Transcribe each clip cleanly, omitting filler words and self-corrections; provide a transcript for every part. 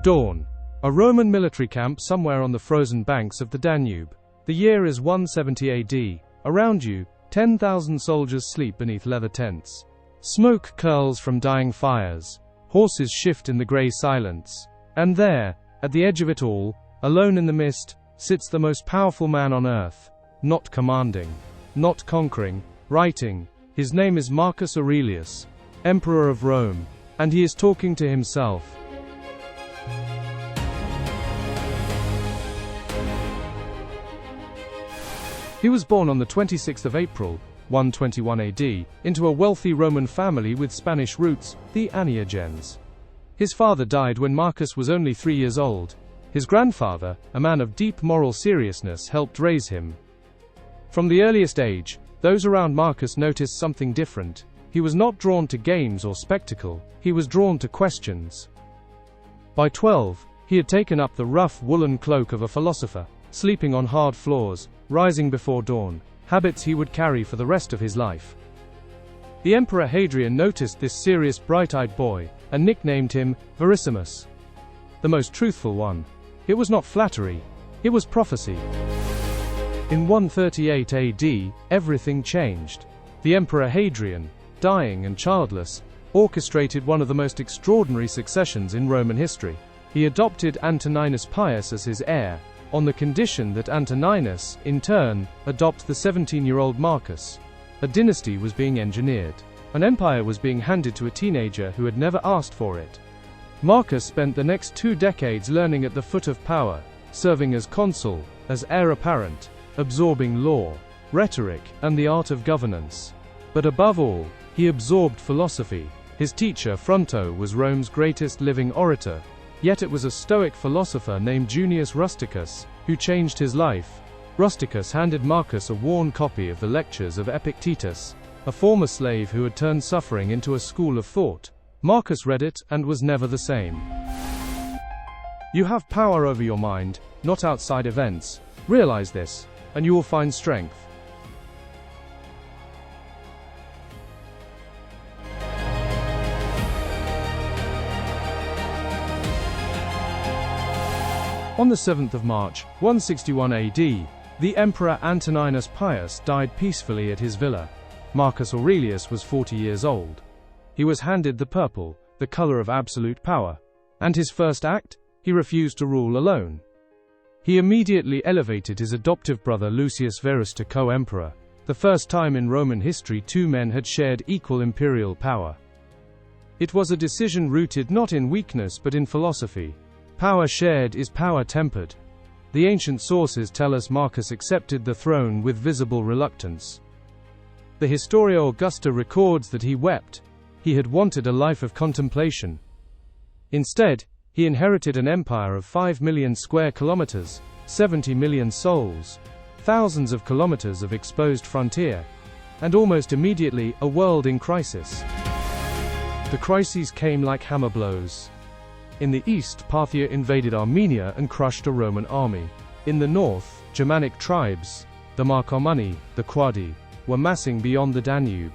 Dawn. A Roman military camp somewhere on the frozen banks of the Danube. The year is 170 AD. Around you, 10,000 soldiers sleep beneath leather tents. Smoke curls from dying fires. Horses shift in the grey silence. And there, at the edge of it all, alone in the mist, sits the most powerful man on earth. Not commanding, not conquering, writing. His name is Marcus Aurelius, Emperor of Rome, and he is talking to himself. He was born on the 26th of April, 121 AD, into a wealthy Roman family with Spanish roots, the Aniagens. His father died when Marcus was only 3 years old. His grandfather, a man of deep moral seriousness, helped raise him. From the earliest age, those around Marcus noticed something different. He was not drawn to games or spectacle, he was drawn to questions. By 12, he had taken up the rough woolen cloak of a philosopher, sleeping on hard floors, rising before dawn, habits he would carry for the rest of his life. The Emperor Hadrian noticed this serious, bright-eyed boy, and nicknamed him Verissimus, the most truthful one. It was not flattery, it was prophecy. In 138 AD, everything changed. The Emperor Hadrian, dying and childless, orchestrated one of the most extraordinary successions in Roman history. He adopted Antoninus Pius as his heir, on the condition that Antoninus, in turn, adopts the 17-year-old Marcus. A dynasty was being engineered. An empire was being handed to a teenager who had never asked for it. Marcus spent the next 2 decades learning at the foot of power, serving as consul, as heir apparent, absorbing law, rhetoric, and the art of governance. But above all, he absorbed philosophy. His teacher Fronto was Rome's greatest living orator, yet it was a Stoic philosopher named Junius Rusticus who changed his life. Rusticus handed Marcus a worn copy of the lectures of Epictetus, a former slave who had turned suffering into a school of thought. Marcus read it and was never the same. You have power over your mind, not outside events. Realize this, and you will find strength. On the 7th of March, 161 AD, the Emperor Antoninus Pius died peacefully at his villa. Marcus Aurelius was 40 years old. He was handed the purple, the color of absolute power. And his first act? He refused to rule alone. He immediately elevated his adoptive brother Lucius Verus to co-emperor, the first time in Roman history 2 men had shared equal imperial power. It was a decision rooted not in weakness but in philosophy. Power shared is power tempered. The ancient sources tell us Marcus accepted the throne with visible reluctance. The Historia Augusta records that he wept. He had wanted a life of contemplation. Instead, he inherited an empire of 5 million square kilometers, 70 million souls, thousands of kilometers of exposed frontier, and almost immediately, a world in crisis. The crises came like hammer blows. In the east, Parthia invaded Armenia and crushed a Roman army. In the north, Germanic tribes, the Marcomanni, the Quadi, were massing beyond the Danube.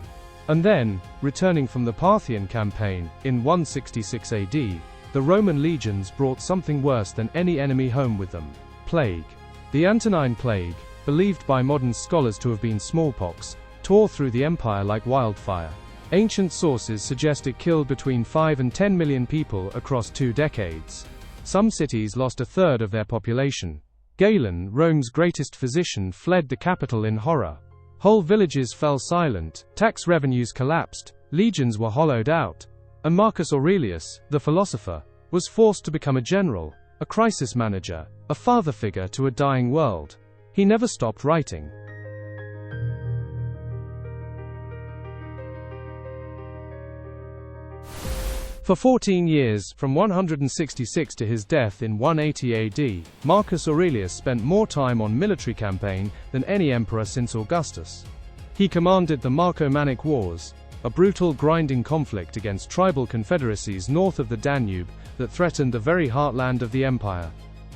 And then, returning from the Parthian campaign, in 166 AD, the Roman legions brought something worse than any enemy home with them: plague. The Antonine Plague, believed by modern scholars to have been smallpox, tore through the empire like wildfire. Ancient sources suggest it killed between 5 and 10 million people across 2 decades. Some cities lost a third of their population. Galen, Rome's greatest physician, fled the capital in horror. Whole villages fell silent, tax revenues collapsed, legions were hollowed out. And Marcus Aurelius, the philosopher, was forced to become a general, a crisis manager, a father figure to a dying world. He never stopped writing. For 14 years, from 166 to his death in 180 AD, Marcus Aurelius spent more time on military campaign than any emperor since Augustus. He commanded the Marcomannic Wars, a brutal grinding conflict against tribal confederacies north of the Danube that threatened the very heartland of the empire.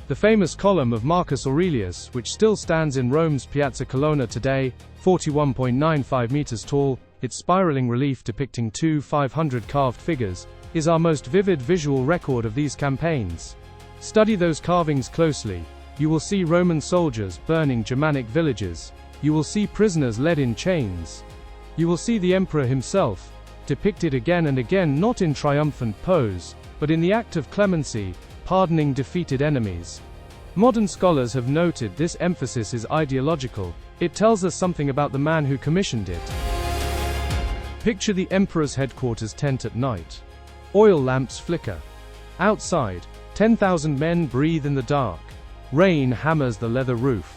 The famous column of Marcus Aurelius, which still stands in Rome's Piazza Colonna today, 41.95 meters tall, its spiraling relief depicting 2 500 carved figures, is our most vivid visual record of these campaigns. Study those carvings closely. You will see Roman soldiers burning Germanic villages. You will see prisoners led in chains. You will see the emperor himself, depicted again and again not in triumphant pose, but in the act of clemency, pardoning defeated enemies. Modern scholars have noted this emphasis is ideological. It tells us something about the man who commissioned it. Picture the emperor's headquarters tent at night. Oil lamps flicker. Outside, 10,000 men breathe in the dark. Rain hammers the leather roof.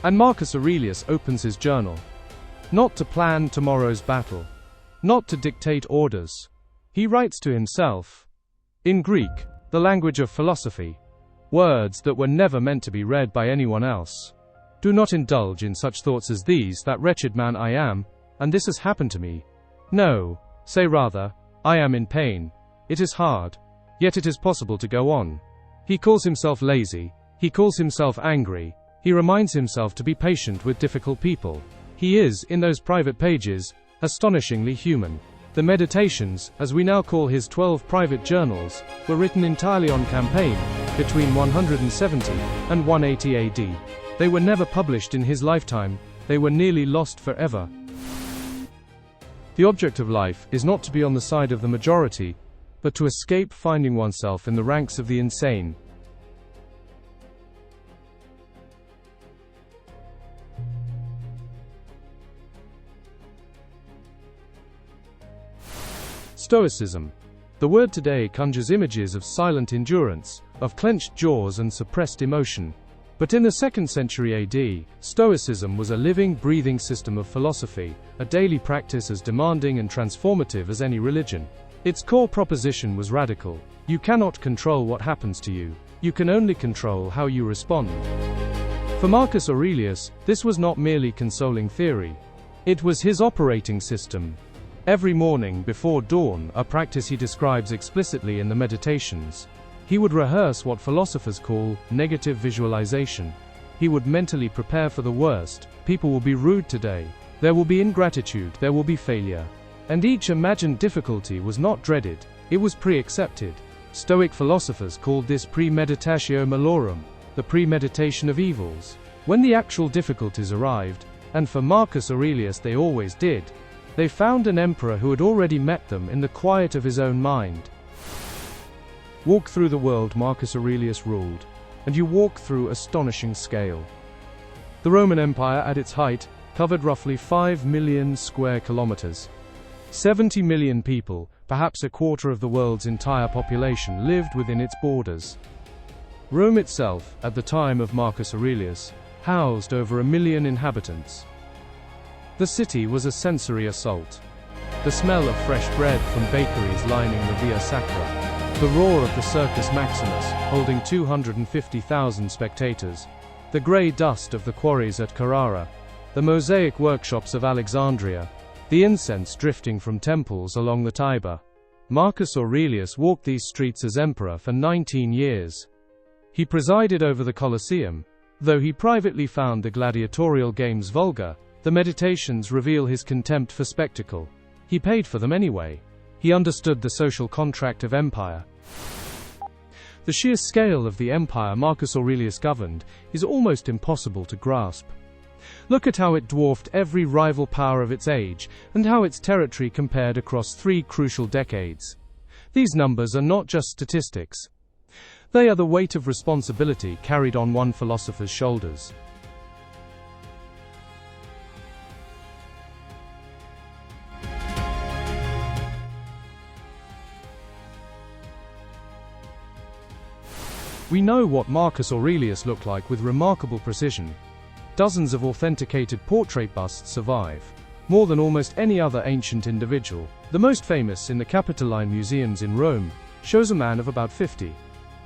And Marcus Aurelius opens his journal. Not to plan tomorrow's battle. Not to dictate orders. He writes to himself. In Greek, the language of philosophy. Words that were never meant to be read by anyone else. Do not indulge in such thoughts as these, that wretched man I am, and this has happened to me. No, say rather, I am in pain. It is hard, yet it is possible to go on. He calls himself lazy. He calls himself angry. He reminds himself to be patient with difficult people. He is, in those private pages, astonishingly human. The Meditations, as we now call his 12 private journals, were written entirely on campaign, between 170 and 180 AD. They were never published in his lifetime. They were nearly lost forever. The object of life is not to be on the side of the majority, but to escape finding oneself in the ranks of the insane. Stoicism. The word today conjures images of silent endurance, of clenched jaws and suppressed emotion. But in the 2nd century AD, Stoicism was a living, breathing system of philosophy, a daily practice as demanding and transformative as any religion. Its core proposition was radical. You cannot control what happens to you. You can only control how you respond. For Marcus Aurelius, this was not merely consoling theory. It was his operating system. Every morning before dawn, a practice he describes explicitly in the Meditations. He would rehearse what philosophers call negative visualization. He would mentally prepare for the worst. People will be rude today. There will be ingratitude. There will be failure. And each imagined difficulty was not dreaded. It was pre-accepted. Stoic philosophers called this premeditatio malorum, the premeditation of evils. When the actual difficulties arrived, and for Marcus Aurelius they always did, they found an emperor who had already met them in the quiet of his own mind. Walk through the world Marcus Aurelius ruled, and you walk through astonishing scale. The Roman Empire at its height covered roughly 5 million square kilometers. 70 million people, perhaps a quarter of the world's entire population, lived within its borders. Rome itself, at the time of Marcus Aurelius, housed over 1 million inhabitants. The city was a sensory assault. The smell of fresh bread from bakeries lining the Via Sacra, the roar of the Circus Maximus, holding 250,000 spectators, the grey dust of the quarries at Carrara, the mosaic workshops of Alexandria, the incense drifting from temples along the Tiber. Marcus Aurelius walked these streets as emperor for 19 years. He presided over the Colosseum. Though he privately found the gladiatorial games vulgar, the Meditations reveal his contempt for spectacle. He paid for them anyway. He understood the social contract of empire. The sheer scale of the empire Marcus Aurelius governed is almost impossible to grasp. Look at how it dwarfed every rival power of its age, and how its territory compared across 3 crucial decades. These numbers are not just statistics. They are the weight of responsibility carried on one philosopher's shoulders. We know what Marcus Aurelius looked like with remarkable precision. Dozens of authenticated portrait busts survive, more than almost any other ancient individual. The most famous, in the Capitoline museums in Rome, shows a man of about 50.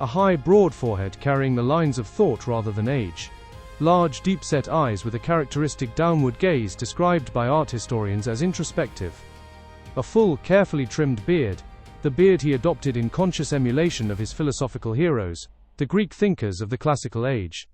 A high, broad forehead carrying the lines of thought rather than age. Large, deep-set eyes with a characteristic downward gaze described by art historians as introspective. A full, carefully trimmed beard, the beard he adopted in conscious emulation of his philosophical heroes, the Greek thinkers of the classical age.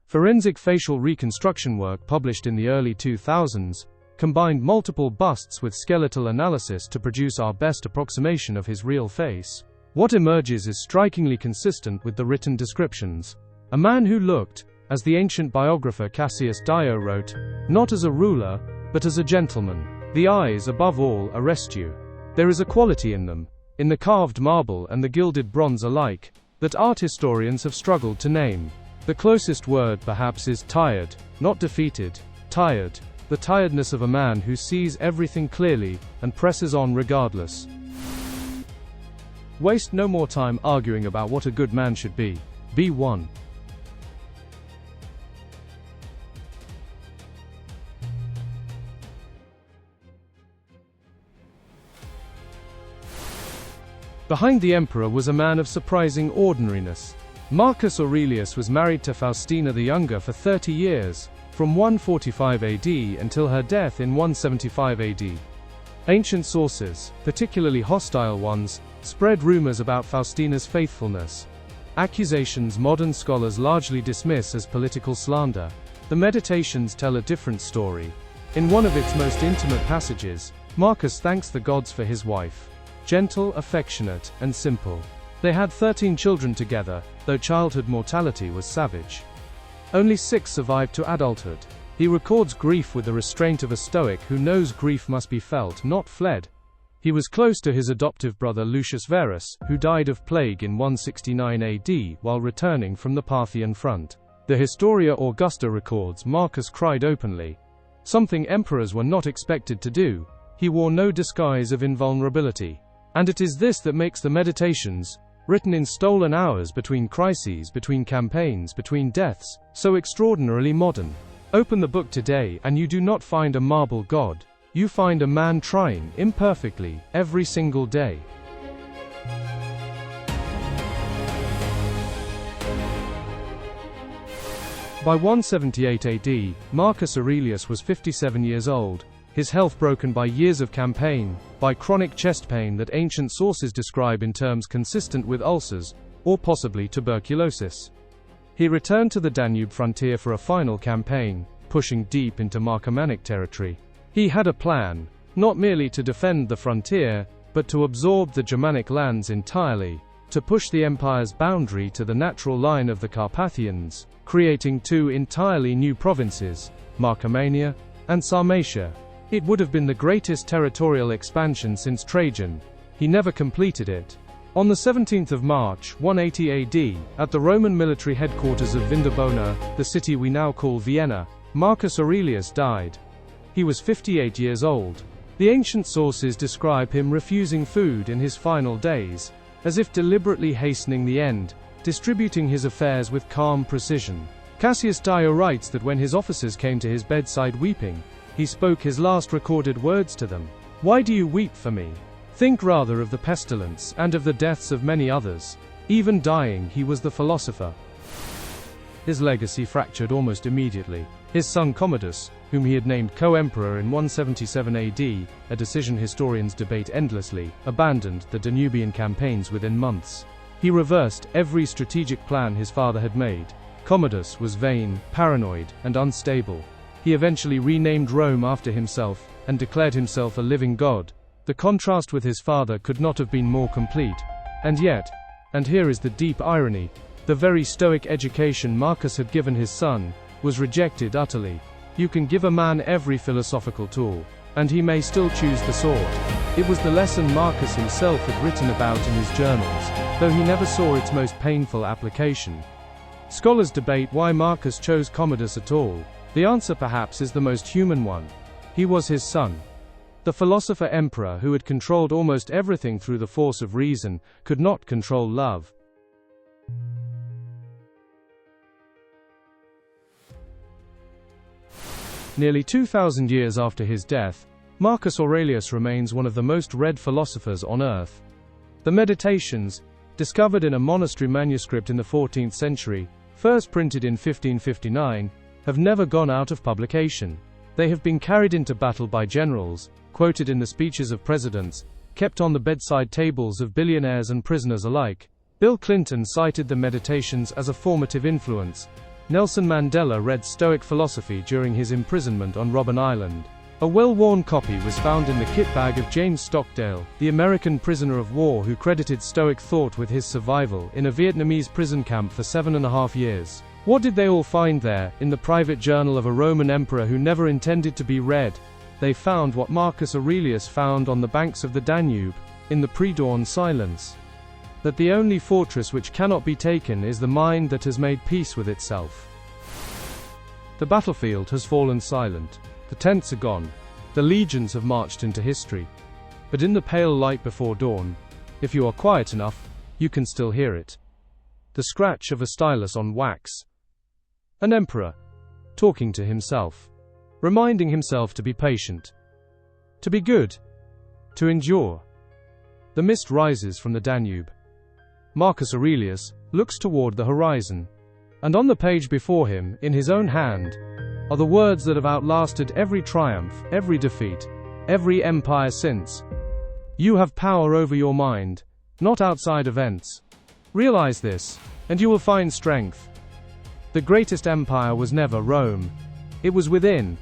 Forensic facial reconstruction work published in the early 2000s combined multiple busts with skeletal analysis to produce our best approximation of his real face. What emerges is strikingly consistent with the written descriptions. A man who looked, as the ancient biographer Cassius Dio wrote, not as a ruler, but as a gentleman. The eyes, above all, arrest you. There is a quality in them, in the carved marble and the gilded bronze alike, that art historians have struggled to name. The closest word perhaps is tired, not defeated, tired, the tiredness of a man who sees everything clearly and presses on regardless. Waste no more time arguing about what a good man should be. Be one. Behind the emperor was a man of surprising ordinariness. Marcus Aurelius was married to Faustina the Younger for 30 years, from 145 AD until her death in 175 AD. Ancient sources, particularly hostile ones, spread rumors about Faustina's faithfulness. Accusations modern scholars largely dismiss as political slander. The Meditations tell a different story. In one of its most intimate passages, Marcus thanks the gods for his wife. Gentle, affectionate, and simple. They had 13 children together, though childhood mortality was savage. Only 6 survived to adulthood. He records grief with the restraint of a Stoic who knows grief must be felt, not fled. He was close to his adoptive brother Lucius Verus, who died of plague in 169 AD while returning from the Parthian front. The Historia Augusta records Marcus cried openly, something emperors were not expected to do. He wore no disguise of invulnerability. And it is this that makes the Meditations, written in stolen hours between crises, between campaigns, between deaths, so extraordinarily modern. Open the book today and you do not find a marble god. You find a man trying, imperfectly, every single day. By 178 AD, Marcus Aurelius was 57 years old, his health broken by years of campaign, by chronic chest pain that ancient sources describe in terms consistent with ulcers, or possibly tuberculosis. He returned to the Danube frontier for a final campaign, pushing deep into Marcomannic territory. He had a plan, not merely to defend the frontier, but to absorb the Germanic lands entirely, to push the empire's boundary to the natural line of the Carpathians, creating 2 entirely new provinces, Marcomannia and Sarmatia. It would have been the greatest territorial expansion since Trajan. He never completed it. On the 17th of March, 180 AD, at the Roman military headquarters of Vindobona, the city we now call Vienna, Marcus Aurelius died. He was 58 years old. The ancient sources describe him refusing food in his final days, as if deliberately hastening the end, distributing his affairs with calm precision. Cassius Dio writes that when his officers came to his bedside weeping, he spoke his last recorded words to them. Why do you weep for me? Think rather of the pestilence, and of the deaths of many others. Even dying, he was the philosopher. His legacy fractured almost immediately. His son Commodus, whom he had named co-emperor in 177 AD, a decision historians debate endlessly, abandoned the Danubian campaigns within months. He reversed every strategic plan his father had made. Commodus was vain, paranoid, and unstable. He eventually renamed Rome after himself, and declared himself a living god. The contrast with his father could not have been more complete. And yet, and here is the deep irony, the very Stoic education Marcus had given his son, was rejected utterly. You can give a man every philosophical tool, and he may still choose the sword. It was the lesson Marcus himself had written about in his journals, though he never saw its most painful application. Scholars debate why Marcus chose Commodus at all. The answer perhaps is the most human one. He was his son. The philosopher emperor who had controlled almost everything through the force of reason, could not control love. Nearly 2,000 years after his death, Marcus Aurelius remains one of the most read philosophers on earth. The Meditations, discovered in a monastery manuscript in the 14th century, first printed in 1559, have never gone out of publication. They have been carried into battle by generals, quoted in the speeches of presidents, kept on the bedside tables of billionaires and prisoners alike. Bill Clinton cited the Meditations as a formative influence. Nelson Mandela read Stoic philosophy during his imprisonment on Robben Island. A well-worn copy was found in the kit bag of James Stockdale, the American prisoner of war who credited Stoic thought with his survival in a Vietnamese prison camp for 7.5 years. What did they all find there, in the private journal of a Roman emperor who never intended to be read? They found what Marcus Aurelius found on the banks of the Danube, in the pre-dawn silence. That the only fortress which cannot be taken is the mind that has made peace with itself. The battlefield has fallen silent. The tents are gone. The legions have marched into history. But in the pale light before dawn, if you are quiet enough, you can still hear it. The scratch of a stylus on wax. An emperor, talking to himself, reminding himself to be patient, to be good, to endure. The mist rises from the Danube. Marcus Aurelius looks toward the horizon, and on the page before him, in his own hand, are the words that have outlasted every triumph, every defeat, every empire since. You have power over your mind, not outside events. Realize this, and you will find strength. The greatest empire was never Rome. It was within.